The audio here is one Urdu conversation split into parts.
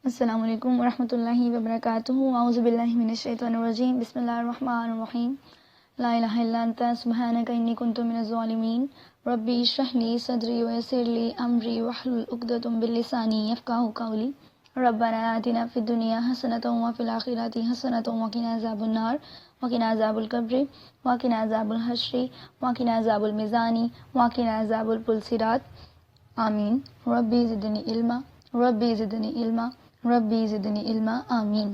السلام علیکم ورحمۃ اللہ وبرکاتہ۔ اعوذ باللہ من الشیطان الرجیم، بسم اللہ الرحمن الرحیم۔ لا الہ الا انت سبحانک انی کنت من الظالمین۔ ربی اشرح لی صدری ویسر لی امری واحلل عقدۃ من لسانی یفقہوا قولی۔ ربنا آتنا فی الدنیا حسنۃ وفی الآخرۃ حسنۃ وقنا عذاب النار وقنا عذاب القبر وقنا عذاب الحشر وقنا عذاب المیزان وقنا عذاب الصراط آمین۔ ربی زدنی علما ربی زدنی علما ربی زدنی علما آمین۔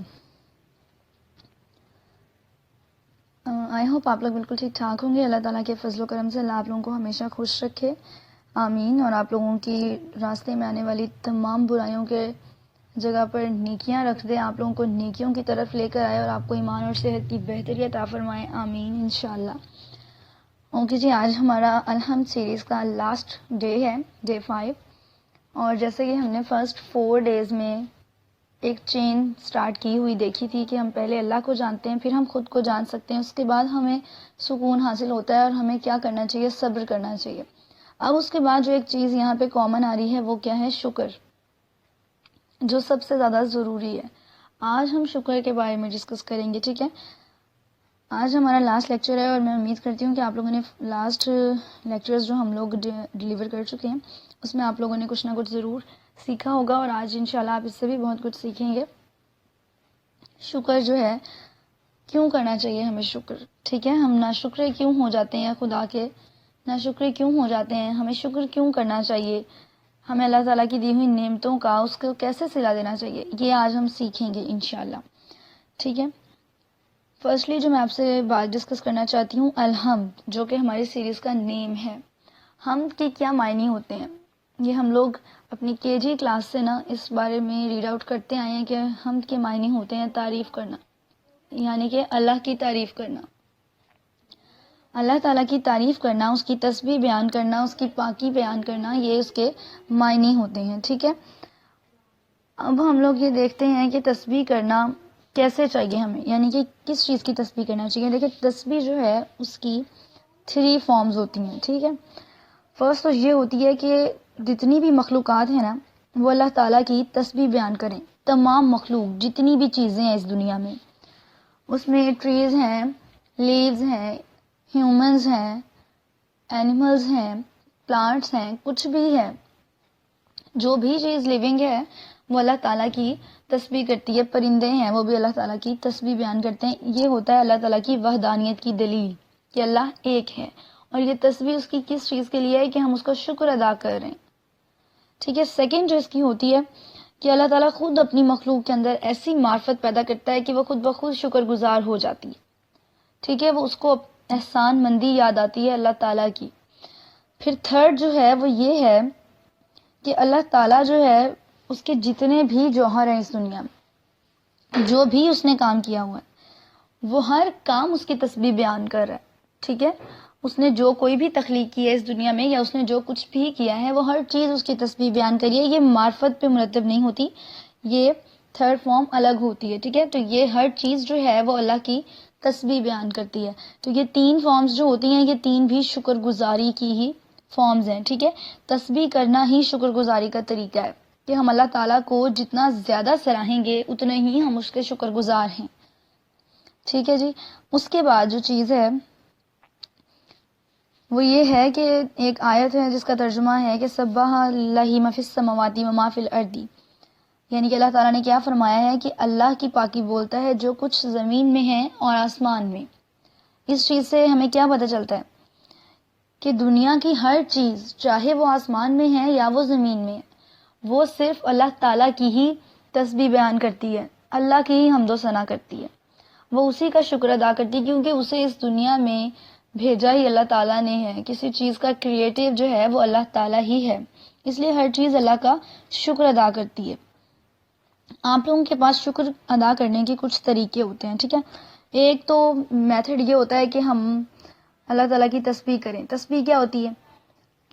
آئی ہوپ آپ لوگ بالکل ٹھیک ٹھاک ہوں گے۔ اللہ تعالیٰ کے فضل و کرم سے اللہ آپ لوگوں کو ہمیشہ خوش رکھے، آمین۔ اور آپ لوگوں کی راستے میں آنے والی تمام برائیوں کے جگہ پر نیکیاں رکھ دے، آپ لوگوں کو نیکیوں کی طرف لے کر آئے اور آپ کو ایمان اور صحت کی بہتری عطا فرمائے، آمین انشاءاللہ۔ اوکے جی، آج ہمارا الحمد سیریز کا لاسٹ ڈے ہے، ڈے 5، اور جیسے کہ ہم نے فرسٹ 4 ڈیز میں ایک چین سٹارٹ کی ہوئی دیکھی تھی کہ ہم پہلے اللہ کو جانتے ہیں، پھر ہم خود کو جان سکتے ہیں، اس کے بعد ہمیں سکون حاصل ہوتا ہے اور ہمیں کیا کرنا چاہیے، صبر کرنا چاہیے۔ اب اس کے بعد جو ایک چیز یہاں پہ کامن آ رہی ہے وہ کیا ہے، شکر، جو سب سے زیادہ ضروری ہے۔ آج ہم شکر کے بارے میں ڈسکس کریں گے، ٹھیک ہے۔ آج ہمارا لاسٹ لیکچر ہے اور میں امید کرتی ہوں کہ آپ لوگوں نے لاسٹ لیکچرز جو ہم لوگ ڈیلیور کر چکے ہیں اس میں آپ لوگوں نے کچھ نہ کچھ ضرور سیکھا ہوگا، اور آج انشاءاللہ آپ اس سے بھی بہت کچھ سیکھیں گے۔ شکر جو ہے، کیوں کرنا چاہیے ہمیں شکر، ٹھیک ہے۔ ہم ناشکرے کیوں ہو جاتے ہیں خدا کے، ناشکرے کیوں ہو جاتے ہیں، ہمیں شکر کیوں کرنا چاہیے، ہمیں اللہ تعالیٰ کی دی ہوئی نعمتوں کا اس کو کیسے صلہ دینا چاہیے، یہ آج ہم سیکھیں گے انشاءاللہ، ٹھیک ہے۔ فرسٹلی جو میں آپ سے بات ڈسکس کرنا چاہتی ہوں، الحمد، جو کہ ہماری سیریز کا نیم ہے۔ حمد کے کیا معنی ہوتے ہیں، یہ ہم لوگ اپنی KG کلاس سے نا اس بارے میں ریڈ آؤٹ کرتے آئے ہیں کہ حمد کے معنی ہوتے ہیں تعریف کرنا، یعنی کہ اللہ کی تعریف کرنا، اللہ تعالیٰ کی تعریف کرنا، اس کی تسبیح بیان کرنا، اس کی پاکی بیان کرنا، یہ اس کے معنی ہوتے ہیں، ٹھیک ہے۔ اب ہم لوگ یہ دیکھتے ہیں کہ تسبیح کرنا کیسے چاہیے ہمیں، یعنی کہ کس چیز کی تسبیح کرنا چاہیے۔ دیکھیں، تسبیح جو ہے اس کی 3 فارمز ہوتی ہیں، ٹھیک ہے۔ فرسٹ تو یہ ہوتی ہے کہ جتنی بھی مخلوقات ہیں نا وہ اللہ تعالیٰ کی تسبیح بیان کریں۔ تمام مخلوق، جتنی بھی چیزیں ہیں اس دنیا میں، اس میں ٹریز ہیں، لیوز ہیں، ہیومنز ہیں، اینیملز ہیں، پلانٹس ہیں، کچھ بھی ہے، جو بھی چیز لیونگ ہے وہ اللہ تعالیٰ کی تسبیح کرتی ہے۔ پرندے ہیں، وہ بھی اللہ تعالیٰ کی تسبیح بیان کرتے ہیں۔ یہ ہوتا ہے اللہ تعالیٰ کی وحدانیت کی دلیل کہ اللہ ایک ہے، اور یہ تسبیح اس کی کس چیز کے لیے ہے، کہ ہم اس کا شکر ادا کر رہے ہیں، ٹھیک ہے۔ سیکنڈ جو اس کی ہوتی ہے کہ اللہ تعالیٰ خود اپنی مخلوق کے اندر ایسی معرفت پیدا کرتا ہے کہ وہ خود بخود شکر گزار ہو جاتی ہے، ٹھیک ہے، وہ اس کو احسان مندی یاد آتی ہے اللہ تعالیٰ کی۔ پھر تھرڈ جو ہے وہ یہ ہے کہ اللہ تعالیٰ جو ہے اس کے جتنے بھی جوہر ہیں اس دنیا میں، جو بھی اس نے کام کیا ہوا ہے، وہ ہر کام اس کی تسبیح بیان کر رہا ہے، ٹھیک ہے۔ اس نے جو کوئی بھی تخلیق کی ہے اس دنیا میں، یا اس نے جو کچھ بھی کیا ہے، وہ ہر چیز اس کی تسبیح بیان کری ہے۔ یہ معرفت پہ مرتب نہیں ہوتی، یہ تھرڈ فارم الگ ہوتی ہے، ٹھیک ہے۔ تو یہ ہر چیز جو ہے وہ اللہ کی تسبیح بیان کرتی ہے۔ تو یہ 3 فارمز جو ہوتی ہیں، یہ 3 بھی شکر گزاری کی ہی فارمز ہیں، ٹھیک ہے۔ تسبیح کرنا ہی شکر گزاری کا طریقہ ہے کہ ہم اللہ تعالیٰ کو جتنا زیادہ سراہیں گے اتنے ہی ہم اس کے شکر گزار ہیں، ٹھیک ہے جی۔ اس کے بعد جو چیز ہے وہ یہ ہے کہ ایک آیت ہے جس کا ترجمہ ہے کہ سبح للہ ما فی السماوات و ما فی الارض، یعنی کہ اللہ تعالیٰ نے کیا فرمایا ہے کہ اللہ کی پاکی بولتا ہے جو کچھ زمین میں ہے اور آسمان میں۔ اس چیز سے ہمیں کیا پتہ چلتا ہے کہ دنیا کی ہر چیز، چاہے وہ آسمان میں ہے یا وہ زمین میں ہے، وہ صرف اللہ تعالیٰ کی ہی تسبیح بیان کرتی ہے، اللہ کی ہی حمد و ثنا کرتی ہے، وہ اسی کا شکر ادا کرتی ہے، کیونکہ اسے اس دنیا میں بھیجا ہی اللہ تعالیٰ نے ہے۔ کسی چیز کا کریٹو جو ہے وہ اللہ تعالیٰ ہی ہے، اس لیے ہر چیز اللہ کا شکر ادا کرتی ہے۔ آپ لوگوں کے پاس شکر ادا کرنے کے کچھ طریقے ہوتے ہیں، ٹھیک ہے۔ ایک تو میتھڈ یہ ہوتا ہے کہ ہم اللہ تعالیٰ کی تسبیح کریں۔ تسبیح کیا ہوتی ہے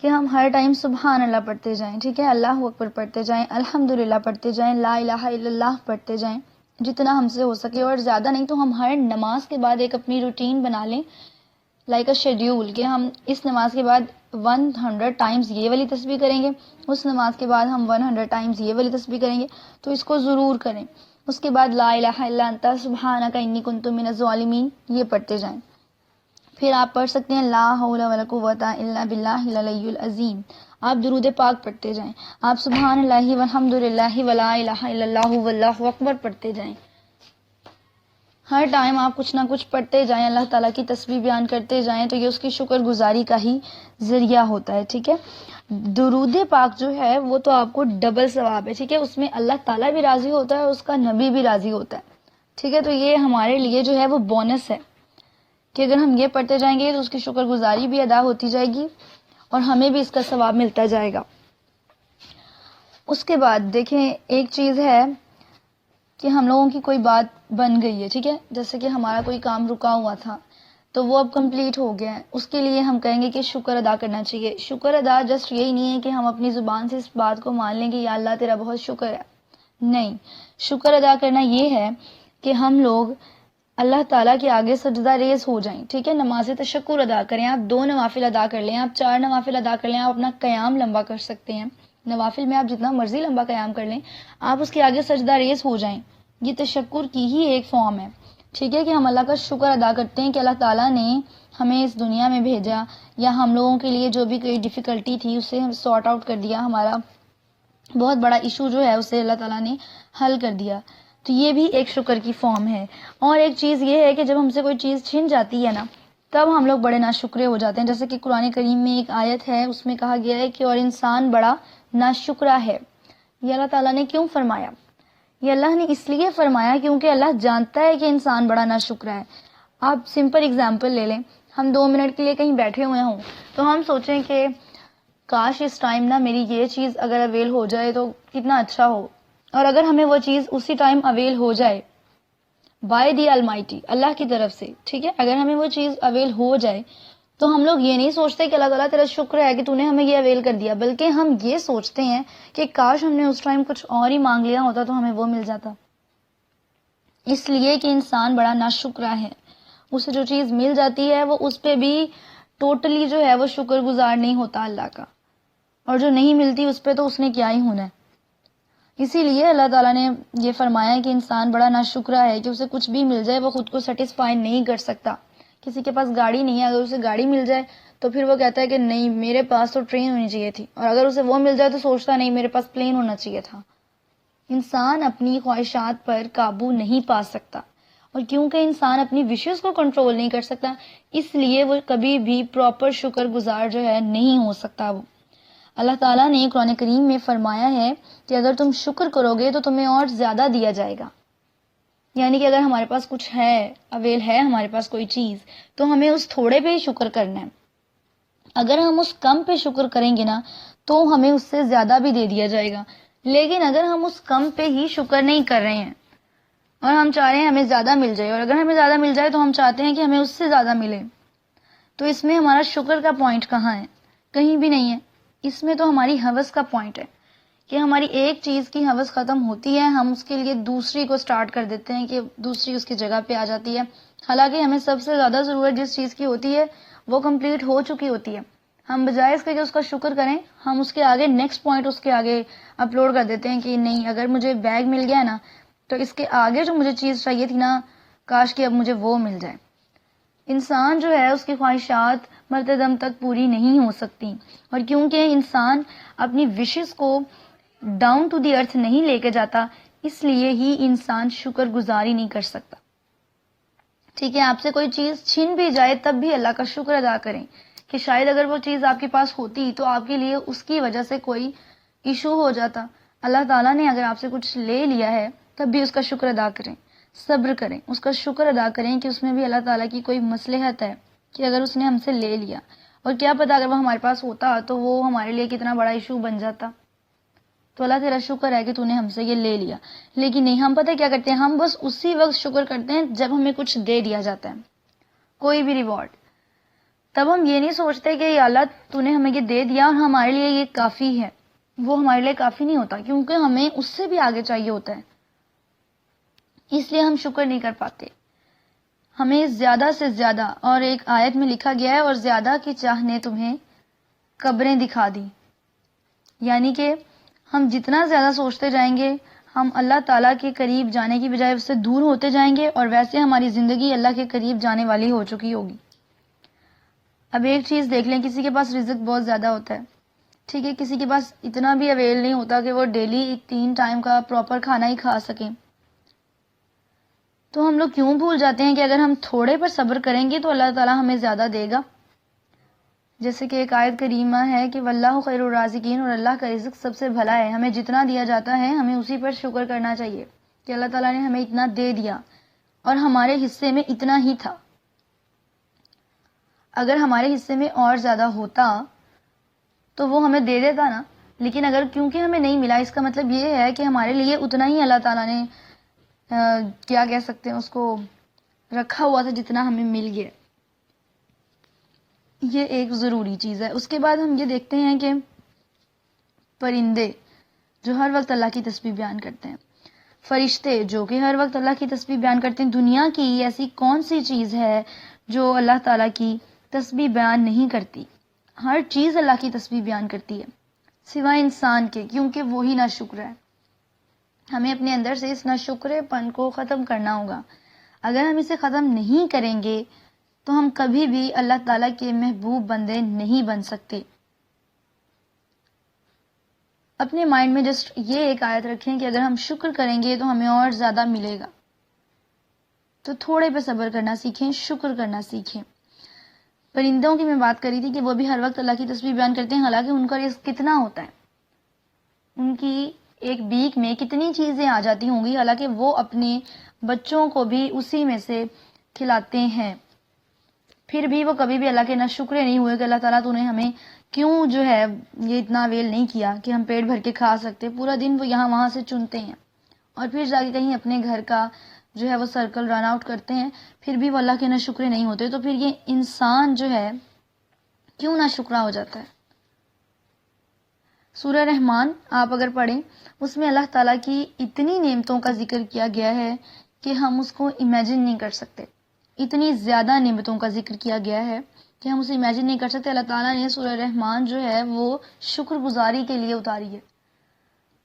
کہ ہم ہر ٹائم سبحان اللہ پڑھتے جائیں، ٹھیک ہے، اللہ اکبر پڑھتے جائیں، الحمدللہ پڑھتے جائیں، لا الہ الا اللہ پڑھتے جائیں، جتنا ہم سے ہو سکے، اور زیادہ نہیں تو ہم ہر نماز کے بعد ایک اپنی روٹین بنا لیں لائک اے شیڈیول کہ ہم اس نماز کے بعد 100 ٹائمز یہ والی تسبیح کریں گے، اس نماز کے بعد ہم 100 ٹائمز یہ والی تسبیح کریں گے، تو اس کو ضرور کریں. اس کے بعد لا الہ الا انت سبحانک انی کنت من الظالمین یہ پڑھتے جائیں. پھر آپ پڑھ سکتے ہیں لا حول ولا قوۃ الا باللہ العلی العظیم. آپ درود پاک پڑھتے جائیں. آپ سبحان اللہ والحمد للہ ولا الہ الا اللہ واللہ اکبر پڑھتے جائیں. ہر ٹائم آپ کچھ نہ کچھ پڑھتے جائیں، اللہ تعالیٰ کی تسبیح بیان کرتے جائیں، تو یہ اس کی شکر گزاری کا ہی ذریعہ ہوتا ہے. ٹھیک ہے، درود پاک جو ہے وہ تو آپ کو ڈبل ثواب ہے. ٹھیک ہے، اس میں اللہ تعالیٰ بھی راضی ہوتا ہے اور اس کا نبی بھی راضی ہوتا ہے. ٹھیک ہے، تو یہ ہمارے لیے جو ہے وہ بونس ہے کہ اگر ہم یہ پڑھتے جائیں گے تو اس کی شکر گزاری بھی ادا ہوتی جائے گی اور ہمیں بھی اس کا ثواب ملتا جائے گا. اس کے بعد دیکھیں ایک چیز ہے کہ ہم لوگوں کی کوئی بات بن گئی ہے. ٹھیک ہے، جیسے کہ ہمارا کوئی کام رکا ہوا تھا تو وہ اب کمپلیٹ ہو گیا ہے، اس کے لیے ہم کہیں گے کہ شکر ادا کرنا چاہیے. شکر ادا جسٹ یہی نہیں ہے کہ ہم اپنی زبان سے اس بات کو مان لیں کہ یا اللہ تیرا بہت شکر ہے. نہیں، شکر ادا کرنا یہ ہے کہ ہم لوگ اللہ تعالیٰ کے آگے سجدہ ریز ہو جائیں. ٹھیک ہے، نماز تشکر ادا کریں. آپ 2 نوافل ادا کر لیں، آپ 4 نوافل ادا کر لیں، آپ اپنا قیام لمبا کر سکتے ہیں. نوافل میں آپ جتنا مرضی لمبا قیام کر لیں، آپ اس کے آگے سجدہ ریز ہو جائیں. یہ تشکر کی ہی ایک فارم ہے. ٹھیک ہے، کہ ہم اللہ کا شکر ادا کرتے ہیں کہ اللہ تعالیٰ نے ہمیں اس دنیا میں بھیجا، یا ہم لوگوں کے لیے جو بھی کوئی ڈیفیکلٹی تھی اسے ہم سارٹ آؤٹ کر دیا، ہمارا بہت بڑا ایشو جو ہے اسے اللہ تعالیٰ نے حل کر دیا. تو یہ بھی ایک شکر کی فارم ہے. اور ایک چیز یہ ہے کہ جب ہم سے کوئی چیز چھن جاتی ہے نا، تب ہم لوگ بڑے ناشکرے ہو جاتے ہیں. جیسے کہ قرآن کریم میں ایک آیت ہے، اس میں کہا گیا ہے کہ اور انسان بڑا ناشکرا ہے. یہ اللہ تعالیٰ نے کیوں فرمایا؟ یہ اللہ نے اس لیے فرمایا کیونکہ اللہ جانتا ہے کہ انسان بڑا ناشکرا ہے. آپ سمپل اگزامپل لے لیں، ہم 2 منٹ کے لیے کہیں بیٹھے ہوئے ہوں تو ہم سوچیں کہ کاش اس ٹائم نا میری یہ چیز اگر اویل ہو جائے تو کتنا اچھا ہو. اور اگر ہمیں وہ چیز اسی ٹائم اویل ہو جائے بائی دی المائٹی، اللہ کی طرف سے، ٹھیک ہے، اگر ہمیں وہ چیز اویل ہو جائے تو ہم لوگ یہ نہیں سوچتے کہ اللہ تعالیٰ تیرا شکر ہے کہ تو نے ہمیں یہ اویل کر دیا، بلکہ ہم یہ سوچتے ہیں کہ کاش ہم نے اس ٹائم کچھ اور ہی مانگ لیا ہوتا تو ہمیں وہ مل جاتا. اس لیے کہ انسان بڑا ناشکرا ہے. اسے جو چیز مل جاتی ہے وہ اس پہ بھی ٹوٹلی جو ہے وہ شکر گزار نہیں ہوتا اللہ کا، اور جو نہیں ملتی اس پہ تو اس نے کیا ہی ہونا ہے. اسی لیے اللہ تعالیٰ نے یہ فرمایا کہ انسان بڑا ناشکرا ہے کہ اسے کچھ بھی مل جائے وہ خود کو سیٹسفائی نہیں کر سکتا. کسی کے پاس گاڑی نہیں ہے، اگر اسے گاڑی مل جائے تو پھر وہ کہتا ہے کہ نہیں میرے پاس تو ٹرین ہونی چاہیے تھی، اور اگر اسے وہ مل جائے تو سوچتا نہیں میرے پاس پلین ہونا چاہیے تھا. انسان اپنی خواہشات پر قابو نہیں پا سکتا، اور کیونکہ انسان اپنی وشز کو کنٹرول نہیں کر سکتا اس لیے وہ کبھی بھی پراپر شکر گزار جو ہے نہیں ہو سکتا. وہ اللہ تعالیٰ نے قرآن کریم میں فرمایا ہے کہ اگر تم شکر کرو گے تو تمہیں اور زیادہ دیا جائے گا. یعنی کہ اگر ہمارے پاس کچھ ہے، اویل ہے ہمارے پاس کوئی چیز، تو ہمیں اس تھوڑے پہ ہی شکر کرنا ہے. اگر ہم اس کم پہ شکر کریں گے نا تو ہمیں اس سے زیادہ بھی دے دیا جائے گا. لیکن اگر ہم اس کم پہ ہی شکر نہیں کر رہے ہیں اور ہم چاہ رہے ہیں ہمیں زیادہ مل جائے، اور اگر ہمیں زیادہ مل جائے تو ہم چاہتے ہیں کہ ہمیں اس سے زیادہ ملے، تو اس میں ہمارا شکر کا پوائنٹ کہاں ہے؟ کہیں بھی نہیں ہے. اس میں تو ہماری ہوس کا پوائنٹ ہے کہ ہماری ایک چیز کی ہوس ختم ہوتی ہے، ہم اس کے لیے دوسری کو سٹارٹ کر دیتے ہیں کہ دوسری اس کی جگہ پہ آ جاتی ہے، حالانکہ ہمیں سب سے زیادہ ضرورت جس چیز کی ہوتی ہے وہ کمپلیٹ ہو چکی ہوتی ہے. ہم بجائے اس کے کہ اس کا شکر کریں، ہم اس کے آگے نیکسٹ پوائنٹ اس کے آگے اپلوڈ کر دیتے ہیں کہ نہیں اگر مجھے بیگ مل گیا نا تو اس کے آگے جو مجھے چیز چاہیے تھی نا کاش کہ اب مجھے وہ مل جائے. انسان جو ہے اس کی خواہشات مرتے دم تک پوری نہیں ہو سکتی، اور کیونکہ انسان اپنی وشز کو ڈاؤن ٹو دی ارتھ نہیں لے کے جاتا اس لیے ہی انسان شکر گزاری نہیں کر سکتا. ٹھیک ہے، آپ سے کوئی چیز چھن بھی جائے تب بھی اللہ کا شکر ادا کریں کہ شاید اگر وہ چیز آپ کے پاس ہوتی تو آپ کے لیے اس کی وجہ سے کوئی ایشو ہو جاتا. اللہ تعالیٰ نے اگر آپ سے کچھ لے لیا ہے تب بھی اس کا شکر ادا کریں، صبر کریں، اس کا شکر ادا کریں کہ اس میں بھی اللہ تعالیٰ کی کوئی مصلحت ہے کہ اگر اس نے ہم سے لے لیا، اور کیا پتہ اگر وہ ہمارے پاس ہوتا تو وہ ہمارے لیے کتنا بڑا ایشو بن جاتا. تو اللہ تیرا شکر ہے کہ تو نے ہم سے یہ لے لیا. لیکن نہیں، ہم پتہ کیا کرتے ہیں، ہم بس اسی وقت شکر کرتے ہیں جب ہمیں کچھ دے دیا جاتا ہے، کوئی بھی ریوارڈ. تب ہم یہ نہیں سوچتے کہ یا اللہ تو نے ہمیں یہ دے دیا اور ہمارے لیے یہ کافی ہے. وہ ہمارے لیے کافی نہیں ہوتا کیونکہ ہمیں اس سے بھی آگے چاہیے ہوتا ہے، اس لیے ہم شکر نہیں کر پاتے. ہمیں زیادہ سے زیادہ، اور ایک آیت میں لکھا گیا ہے اور زیادہ کی چاہ نے تمہیں قبریں دکھا دی، یعنی کہ ہم جتنا زیادہ سوچتے جائیں گے ہم اللہ تعالیٰ کے قریب جانے کی بجائے اس سے دور ہوتے جائیں گے، اور ویسے ہماری زندگی اللہ کے قریب جانے والی ہو چکی ہوگی۔ اب ایک چیز دیکھ لیں، کسی کے پاس رزق بہت زیادہ ہوتا ہے، ٹھیک ہے، کسی کے پاس اتنا بھی اویل نہیں ہوتا کہ وہ ڈیلی 3 ٹائم کا پراپر کھانا ہی کھا سکیں، تو ہم لوگ کیوں بھول جاتے ہیں کہ اگر ہم تھوڑے پر صبر کریں گے تو اللہ تعالیٰ ہمیں زیادہ دے گا۔ جیسے کہ ایک آیت کریمہ ہے کہ واللہ خیر الرازقین، اور اللہ کا رزق سب سے بھلا ہے، ہمیں جتنا دیا جاتا ہے ہمیں اسی پر شکر کرنا چاہیے کہ اللہ تعالیٰ نے ہمیں اتنا دے دیا اور ہمارے حصے میں اتنا ہی تھا۔ اگر ہمارے حصے میں اور زیادہ ہوتا تو وہ ہمیں دے دیتا نا، لیکن اگر کیونکہ ہمیں نہیں ملا، اس کا مطلب یہ ہے کہ ہمارے لیے اتنا ہی اللہ تعالیٰ نے کیا کہہ سکتے ہیں اس کو رکھا ہوا تھا جتنا ہمیں مل گیا۔ یہ ایک ضروری چیز ہے۔ اس کے بعد ہم یہ دیکھتے ہیں کہ پرندے جو ہر وقت اللہ کی تسبیح بیان کرتے ہیں، فرشتے جو کہ ہر وقت اللہ کی تسبیح بیان کرتے ہیں، دنیا کی ایسی کون سی چیز ہے جو اللہ تعالیٰ کی تسبیح بیان نہیں کرتی؟ ہر چیز اللہ کی تسبیح بیان کرتی ہے سوائے انسان کے، کیونکہ وہی ناشکر ہے۔ ہمیں اپنے اندر سے اس ناشکرے پن کو ختم کرنا ہوگا۔ اگر ہم اسے ختم نہیں کریں گے تو ہم کبھی بھی اللہ تعالیٰ کے محبوب بندے نہیں بن سکتے۔ اپنے مائنڈ میں جسٹ یہ ایک آیت رکھیں کہ اگر ہم شکر کریں گے تو ہمیں اور زیادہ ملے گا، تو تھوڑے پہ صبر کرنا سیکھیں، شکر کرنا سیکھیں۔ پرندوں کی میں بات کری تھی کہ وہ بھی ہر وقت اللہ کی تسبیح بیان کرتے ہیں، حالانکہ ان کا رزق کتنا ہوتا ہے، ان کی ایک بیک میں کتنی چیزیں آ جاتی ہوں گی، حالانکہ وہ اپنے بچوں کو بھی اسی میں سے کھلاتے ہیں، پھر بھی وہ کبھی بھی اللہ کے ناشکرے نہیں ہوئے کہ اللہ تعالیٰ تو نے ہمیں کیوں جو ہے یہ اتنا اویل نہیں کیا کہ ہم پیٹ بھر کے کھا سکتے۔ پورا دن وہ یہاں وہاں سے چنتے ہیں اور پھر جا کے کہیں اپنے گھر کا جو ہے وہ سرکل رن آؤٹ کرتے ہیں، پھر بھی وہ اللہ کے ناشکرے نہیں ہوتے، تو پھر یہ انسان جو ہے کیوں ناشکرا ہو جاتا ہے۔ سورہ رحمان آپ اگر پڑھیں، اس میں اللہ تعالیٰ کی اتنی نعمتوں کا ذکر کیا گیا ہے کہ ہم اس کو امیجن نہیں کر سکتے، اتنی زیادہ نعمتوں کا ذکر کیا گیا ہے کہ ہم اسے امیجن نہیں کر سکتے۔ اللہ تعالیٰ نے سورہ رحمان جو ہے وہ شکر گزاری کے لیے اتاری ہے۔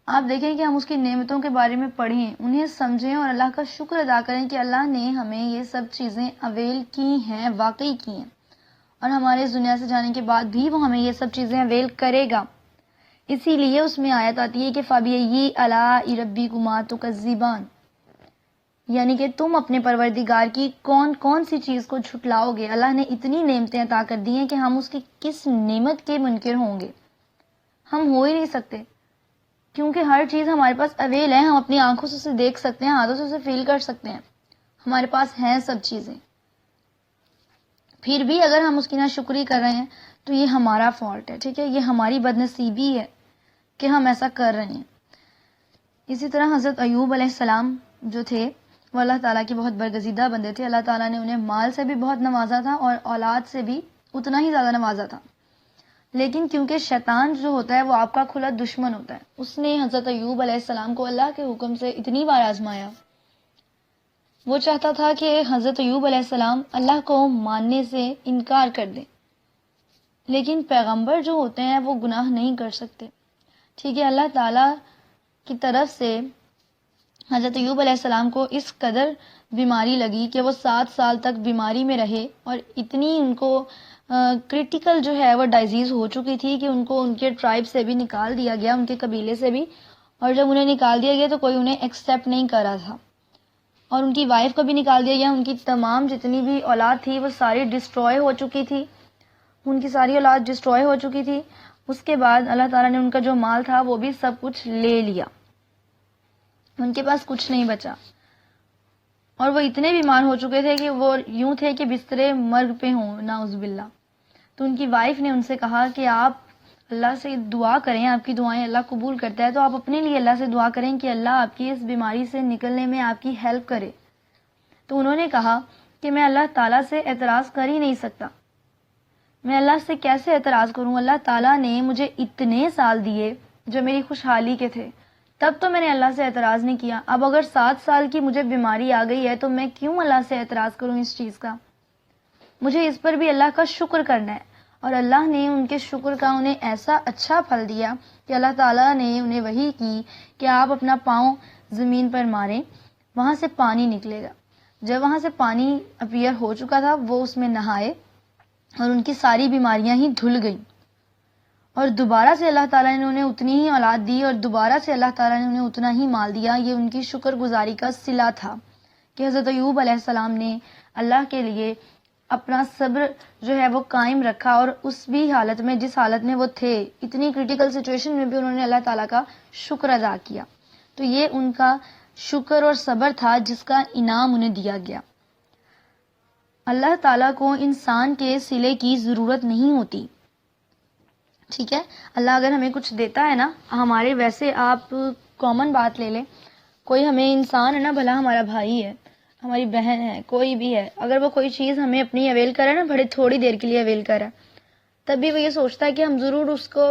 آپ دیکھیں کہ ہم اس کی نعمتوں کے بارے میں پڑھیں، انہیں سمجھیں اور اللہ کا شکر ادا کریں کہ اللہ نے ہمیں یہ سب چیزیں اویل کی ہیں، واقعی کی ہیں، اور ہمارے اس دنیا سے جانے کے بعد بھی وہ ہمیں یہ سب چیزیں اویل کرے گا۔ اسی لیے اس میں آیت آتی ہے کہ فَبِأَيِّ آلَاءِ رَبِّكُمَا تُكَذِّبَانِ، یعنی کہ تم اپنے پروردگار کی کون کون سی چیز کو جھٹلاؤ گے۔ اللہ نے اتنی نعمتیں عطا کر دی ہیں کہ ہم اس کی کس نعمت کے منکر ہوں گے؟ ہم ہو ہی نہیں سکتے، کیونکہ ہر چیز ہمارے پاس اویل ہے، ہم اپنی آنکھوں سے اسے دیکھ سکتے ہیں، ہاتھوں سے اسے فیل کر سکتے ہیں، ہمارے پاس ہیں سب چیزیں۔ پھر بھی اگر ہم اس کی ناشکری کر رہے ہیں تو یہ ہمارا فالٹ ہے، ٹھیک ہے، یہ ہماری بدنصیبی ہے کہ ہم ایسا کر رہے ہیں۔ اسی طرح حضرت ایوب علیہ السلام جو تھے وہ اللہ تعالیٰ کے بہت برگزیدہ بندے تھے۔ اللہ تعالیٰ نے انہیں مال سے بھی بہت نوازا تھا اور اولاد سے بھی اتنا ہی زیادہ نوازا تھا، لیکن کیونکہ شیطان جو ہوتا ہے وہ آپ کا کھلا دشمن ہوتا ہے، اس نے حضرت ایوب علیہ السلام کو اللہ کے حکم سے اتنی بار آزمایا۔ وہ چاہتا تھا کہ حضرت ایوب علیہ السلام اللہ کو ماننے سے انکار کر دیں، لیکن پیغمبر جو ہوتے ہیں وہ گناہ نہیں کر سکتے، ٹھیک ہے۔ اللہ تعالیٰ کی طرف سے حضرت ایوب علیہ السلام کو اس قدر بیماری لگی کہ وہ 7 سال تک بیماری میں رہے، اور اتنی ان کو کرٹیکل جو ہے وہ ڈائزیز ہو چکی تھی کہ ان کو ان کے ٹرائب سے بھی نکال دیا گیا، ان کے قبیلے سے بھی، اور جب انہیں نکال دیا گیا تو کوئی انہیں ایکسیپٹ نہیں کر رہا تھا، اور ان کی وائف کو بھی نکال دیا گیا۔ ان کی تمام جتنی بھی اولاد تھی وہ ساری ڈسٹروائے ہو چکی تھی، ان کی ساری اولاد ڈسٹروائے ہو چکی تھی۔ اس کے بعد اللہ تعالیٰ نے ان کا جو مال تھا وہ بھی سب کچھ لے لیا، ان کے پاس کچھ نہیں بچا، اور وہ اتنے بیمار ہو چکے تھے کہ وہ یوں تھے کہ بسترے مرگ پہ ہوں، نعوذ باللہ۔ تو ان کی وائف نے ان سے کہا کہ آپ اللہ سے دعا کریں، آپ کی دعائیں اللہ قبول کرتا ہے، تو آپ اپنے لیے اللہ سے دعا کریں کہ اللہ آپ کی اس بیماری سے نکلنے میں آپ کی ہیلپ کرے۔ تو انہوں نے کہا کہ میں اللہ تعالیٰ سے اعتراض کر ہی نہیں سکتا، میں اللہ سے کیسے اعتراض کروں؟ اللہ تعالیٰ نے مجھے اتنے سال دیے جو میری خوشحالی کے تھے، تب تو میں نے اللہ سے اعتراض نہیں کیا. اب اگر 7 سال کی مجھے بیماری آ گئی ہے تو میں کیوں اللہ سے اعتراض کروں اس چیز کا؟ مجھے اس پر بھی اللہ کا شکر کرنا ہے. اور اللہ نے ان کے شکر کا انہیں ایسا اچھا پھل دیا کہ اللہ تعالیٰ نے انہیں وحی کی کہ آپ اپنا پاؤں زمین پر ماریں، وہاں سے پانی نکلے گا. جب وہاں سے پانی اپیئر ہو چکا تھا وہ اس میں نہائے اور ان کی ساری بیماریاں ہی دھل گئیں. اور دوبارہ سے اللہ تعالیٰ نے انہیں اتنی ہی اولاد دی اور دوبارہ سے اللہ تعالیٰ نے انہیں اتنا ہی مال دیا. یہ ان کی شکر گزاری کا صلہ تھا کہ حضرت ایوب علیہ السلام نے اللہ کے لیے اپنا صبر جو ہے وہ قائم رکھا، اور اس بھی حالت میں جس حالت میں وہ تھے، اتنی کریٹیکل سچویشن میں بھی انہوں نے اللہ تعالیٰ کا شکر ادا کیا. تو یہ ان کا شکر اور صبر تھا جس کا انعام انہیں دیا گیا. اللہ تعالیٰ کو انسان کے صلے کی ضرورت نہیں ہوتی. ٹھیک ہے، اللہ اگر ہمیں کچھ دیتا ہے نا، ہمارے ویسے آپ کامن بات لے لیں، کوئی ہمیں انسان ہے نا، بھلا ہمارا بھائی ہے، ہماری بہن ہے، کوئی بھی ہے، اگر وہ کوئی چیز ہمیں اپنی اویل کرے نا، بڑی تھوڑی دیر کے لیے اویل کرے، تب بھی وہ یہ سوچتا ہے کہ ہم ضرور اس کو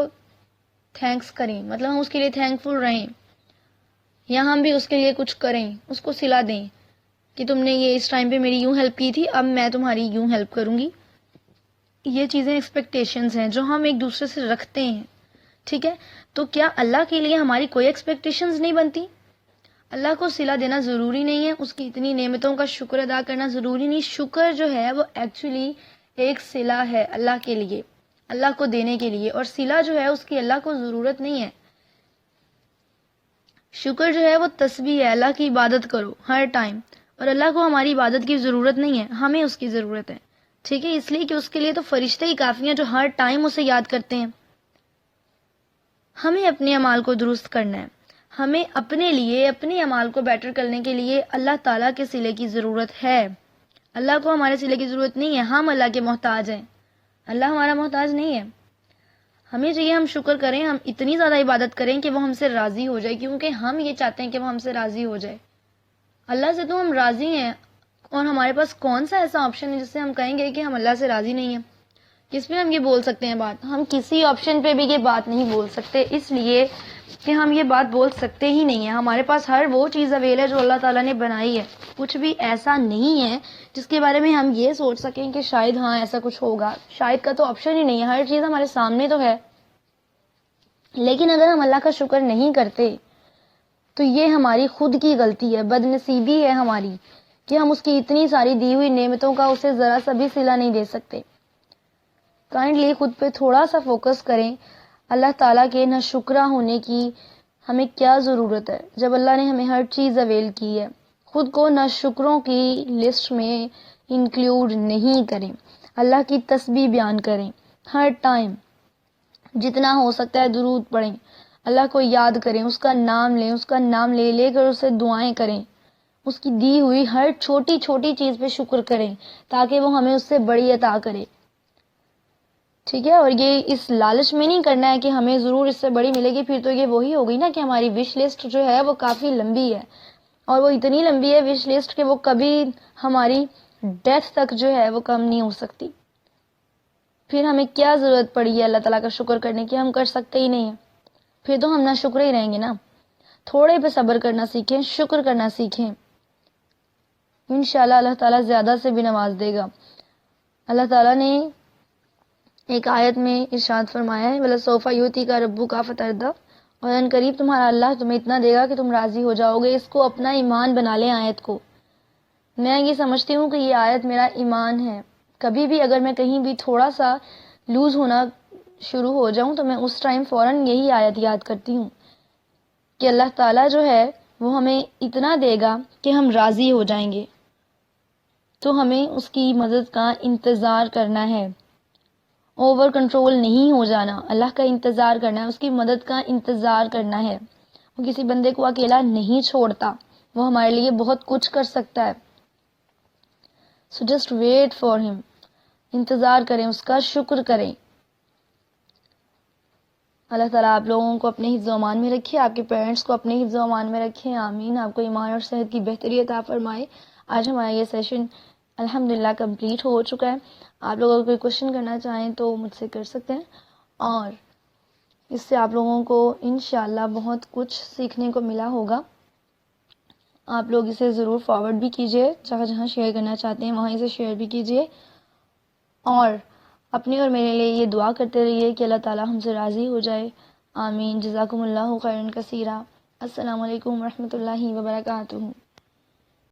تھینکس کریں، مطلب ہم اس کے لیے تھینک فل رہیں، یا ہم بھی اس کے لیے کچھ کریں، اس کو صلہ دیں کہ تم نے یہ اس ٹائم پہ میری یوں ہیلپ کی تھی، اب میں تمہاری یوں ہیلپ کروں گی. یہ چیزیں ایکسپیکٹیشنز ہیں جو ہم ایک دوسرے سے رکھتے ہیں. ٹھیک ہے، تو کیا اللہ کے لیے ہماری کوئی ایکسپیکٹیشنز نہیں بنتی؟ اللہ کو صلہ دینا ضروری نہیں ہے، اس کی اتنی نعمتوں کا شکر ادا کرنا ضروری نہیں. شکر جو ہے وہ ایکچولی ایک صلہ ہے اللہ کے لیے، اللہ کو دینے کے لیے، اور صلہ جو ہے اس کی اللہ کو ضرورت نہیں ہے. شکر جو ہے وہ تسبیح ہے، اللہ کی عبادت کرو ہر ٹائم، اور اللہ کو ہماری عبادت کی ضرورت نہیں ہے، ہمیں اس کی ضرورت ہے. ٹھیک ہے، اس لیے کہ اس کے لیے تو فرشتے ہی کافی ہیں جو ہر ٹائم اسے یاد کرتے ہیں. ہمیں اپنے اعمال کو درست کرنا ہے، ہمیں اپنے لیے اپنے اعمال کو بیٹر کرنے کے لیے اللہ تعالیٰ کے صلے کی ضرورت ہے. اللہ کو ہمارے صلے کی ضرورت نہیں ہے، ہم اللہ کے محتاج ہیں، اللہ ہمارا محتاج نہیں ہے. ہمیں چاہیے ہم شکر کریں، ہم اتنی زیادہ عبادت کریں کہ وہ ہم سے راضی ہو جائے، کیونکہ ہم یہ چاہتے ہیں کہ وہ ہم سے راضی ہو جائے. اللہ سے تو ہم راضی ہیں، اور ہمارے پاس کون سا ایسا آپشن ہے جس سے ہم کہیں گے کہ ہم اللہ سے راضی نہیں ہیں؟ کس پہ ہم یہ بول سکتے ہیں بات؟ ہم کسی آپشن پہ بھی یہ بات نہیں بول سکتے، اس لیے کہ ہم یہ بات بول سکتے ہی نہیں ہیں. ہمارے پاس ہر وہ چیز اویل ہے جو اللہ تعالیٰ نے بنائی ہے. کچھ بھی ایسا نہیں ہے جس کے بارے میں ہم یہ سوچ سکیں کہ شاید ہاں ایسا کچھ ہوگا. شاید کا تو آپشن ہی نہیں ہے، ہر چیز ہمارے سامنے تو ہے. لیکن اگر ہم اللہ کا شکر نہیں کرتے تو یہ ہماری خود کی غلطی ہے، بد نصیبی ہے ہماری کہ ہم اس کی اتنی ساری دی ہوئی نعمتوں کا اسے ذرا سا بھی صلہ نہیں دے سکتے. کائنڈلی خود پہ تھوڑا سا فوکس کریں. اللہ تعالیٰ کے نہ شکرہ ہونے کی ہمیں کیا ضرورت ہے جب اللہ نے ہمیں ہر چیز اویل کی ہے. خود کو نہ شکروں کی لسٹ میں انکلیوڈ نہیں کریں. اللہ کی تسبیح بیان کریں ہر ٹائم، جتنا ہو سکتا ہے درود پڑھیں، اللہ کو یاد کریں، اس کا نام لیں، اس کا نام لے لے کر اسے دعائیں کریں، اس کی دی ہوئی ہر چھوٹی چھوٹی چیز پہ شکر کریں تاکہ وہ ہمیں اس سے بڑی عطا کرے. ٹھیک ہے، اور یہ اس لالچ میں نہیں کرنا ہے کہ ہمیں ضرور اس سے بڑی ملے گی. پھر تو یہ وہی ہوگی نا کہ ہماری وش لسٹ جو ہے وہ کافی لمبی ہے، اور وہ اتنی لمبی ہے وش لسٹ کہ وہ کبھی ہماری ڈیتھ تک جو ہے وہ کم نہیں ہو سکتی. پھر ہمیں کیا ضرورت پڑی ہے اللہ تعالیٰ کا شکر کرنے کی؟ ہم کر سکتے ہی نہیں ہیں، پھر تو ہم نہ شکر ہی رہیں گے نا. تھوڑے پہ صبر کرنا سیکھیں، شکر کرنا سیکھیں، انشاءاللہ اللہ تعالیٰ زیادہ سے بھی نواز دے گا. اللہ تعالیٰ نے ایک آیت میں ارشاد فرمایا ہے وَلَسَوْفَ يُؤْتِيكَ رَبُّكَ فَتَرْضَىٰ، اور ان قریب تمہارا اللہ تمہیں اتنا دے گا کہ تم راضی ہو جاؤ گے. اس کو اپنا ایمان بنا لیں آیت کو. میں یہ سمجھتی ہوں کہ یہ آیت میرا ایمان ہے. کبھی بھی اگر میں کہیں بھی تھوڑا سا لوز ہونا شروع ہو جاؤں تو میں اس ٹائم فوراً یہی آیت یاد کرتی ہوں کہ اللہ تعالیٰ جو ہے وہ ہمیں اتنا دے گا کہ ہم راضی ہو جائیں گے. تو ہمیں اس کی مدد کا انتظار کرنا ہے، اوور کنٹرول نہیں ہو جانا، اللہ کا انتظار کرنا ہے، اس کی مدد کا انتظار کرنا ہے. وہ کسی بندے کو اکیلا نہیں چھوڑتا، وہ ہمارے لیے بہت کچھ کر سکتا ہے. سو جسٹ ویٹ فار ہم، انتظار کریں، اس کا شکر کریں. اللہ تعالیٰ آپ لوگوں کو اپنے حفظ و امان میں رکھے، آپ کے پیرنٹس کو اپنے حفظ و امان میں رکھے، آمین. آپ کو ایمان اور صحت کی بہتری عطا فرمائے. آج ہمارا یہ سیشن الحمدللہ کمپلیٹ ہو چکا ہے. آپ لوگ اگر کوئی کوشچن کرنا چاہیں تو مجھ سے کر سکتے ہیں. اور اس سے آپ لوگوں کو انشاءاللہ بہت کچھ سیکھنے کو ملا ہوگا. آپ لوگ اسے ضرور فارورڈ بھی کیجیے، جہاں جہاں شیئر کرنا چاہتے ہیں وہاں اسے شیئر بھی کیجیے، اور اپنی اور میرے لیے یہ دعا کرتے رہیے کہ اللہ تعالی ہم سے راضی ہو جائے. آمین. جزاکم اللہ خیرا کثیرا. السلام علیکم ورحمۃ اللہ وبرکاتہ.